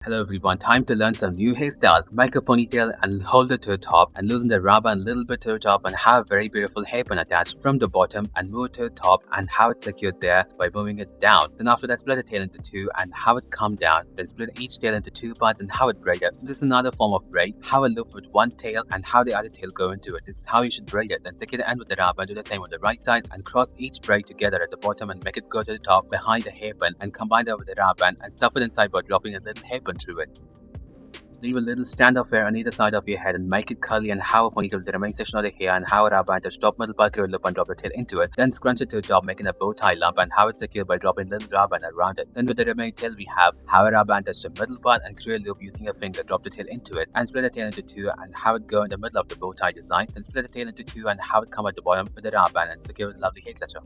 Hello everyone, time to learn some new hairstyles. Make a ponytail and hold it to the top and loosen the rubber a little bit to the top and have a very beautiful hairpin attached from the bottom and move it to the top and have it secured there by moving it down. Then after that split the tail into two and have it come down. Then split each tail into two parts and have it braided. So this is another form of braid. Have a loop with one tail and have the other tail go into it. This is how you should braid it. Then secure the end with the rubber and do the same on the right side and cross each braid together at the bottom and make it go to the top behind the hairpin and combine that with the rubber and stuff it inside by dropping a little hairpin through it. Leave a little stand of hair on either side of your head and make it curly and have a ponytail with the remaining section of the hair and have a rubber and touch top middle part, create a loop and drop the tail into it. Then scrunch it to the top, making a bow tie lump and have it secured by dropping little rubber band around it. Then with the remaining tail we have a rubber band touch the middle part and create a loop using a finger, drop the tail into it and split the tail into two and have it go in the middle of the bow tie design. Then split the tail into two and have it come at the bottom with the rubber band and secure with a lovely hair clutcher.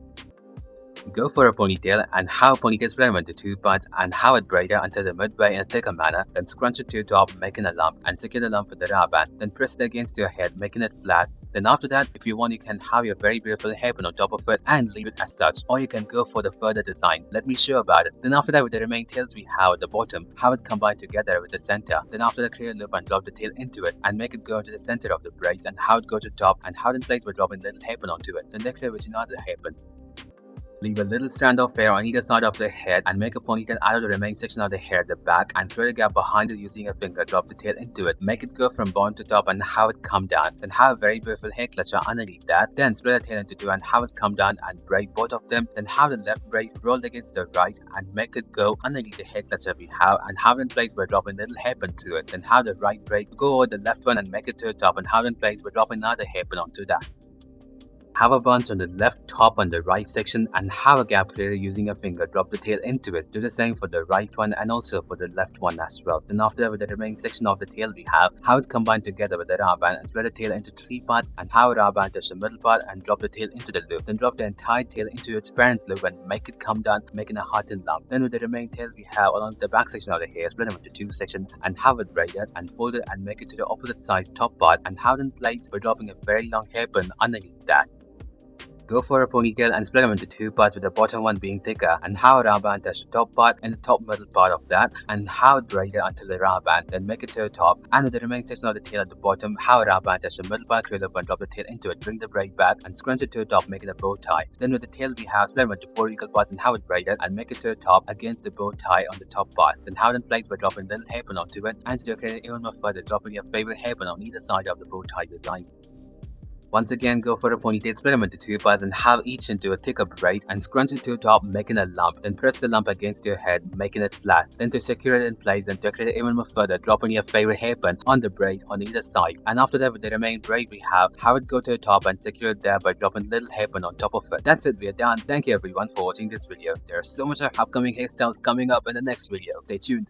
Go for a ponytail and have a ponytail split them into two parts and have it braided until the midway in a thicker manner. Then scrunch it to the top, making a lump and secure the lump with the rubber band. Then press it against your head, making it flat. Then after that, if you want, you can have your very beautiful hairpin on top of it and leave it as such, or you can go for the further design. Let me show about it. Then after that, with the remaining tails we have at the bottom, have it combined together with the center. Then after that, create a loop and drop the tail into it and make it go into the center of the braids and have it go to the top and have it in place by dropping little hairpin onto it. Then decorate with another hairpin. Leave a little strand of hair on either side of the head and make a ponytail out of the remaining section of the hair at the back and create a gap behind it using a finger. Drop the tail into it, make it go from bottom to top and have it come down. Then have a very beautiful hair clutcher underneath that. Then split the tail into two and have it come down and braid both of them. Then have the left braid rolled against the right and make it go underneath the hair clutcher we have and have it in place by dropping little hairpin through it. Then have the right braid go over the left one and make it to the top and have it in place by dropping another hairpin onto that. Have a bunch on the left top on the right section and have a gap created using a finger. Drop the tail into it. Do the same for the right one and also for the left one as well. Then after that, with the remaining section of the tail we have it combined together with the rubber band and split the tail into three parts and have a rubber band touch the middle part and drop the tail into the loop. Then drop the entire tail into its parent's loop and make it come down, making a heartened lump. Then with the remaining tail we have along the back section of the hair, split them into two sections and have it braided and fold it and make it to the opposite size top part and have it in place by dropping a very long hairpin underneath that. Go for a ponytail and split them into two parts with the bottom one being thicker and have a rubber band touch the top part and the top middle part of that and have it braided until the rubber band, then make it to the top and with the remaining section of the tail at the bottom, have a rubber band touch the middle part, create a loop and drop the tail into it, bring the braid back and scrunch it to the top, making a bow tie. Then with the tail we have split them into four equal parts and have it braided and make it to the top against the bow tie on the top part. Then have it in place by dropping little hairpin onto it and to decorate it even more further, dropping your favorite hairpin on either side of the bow tie design. Once again, go for a ponytail, split them into two parts and have each into a thicker braid and scrunch it to the top, making a lump. Then press the lump against your head, making it flat. Then to secure it in place and decorate it even more further, dropping your favorite hairpin on the braid on either side. And after that, with the remaining braid we have it go to the top and secure it there by dropping little hairpin on top of it. That's it, we are done. Thank you everyone for watching this video. There are so much upcoming hairstyles coming up in the next video. Stay tuned.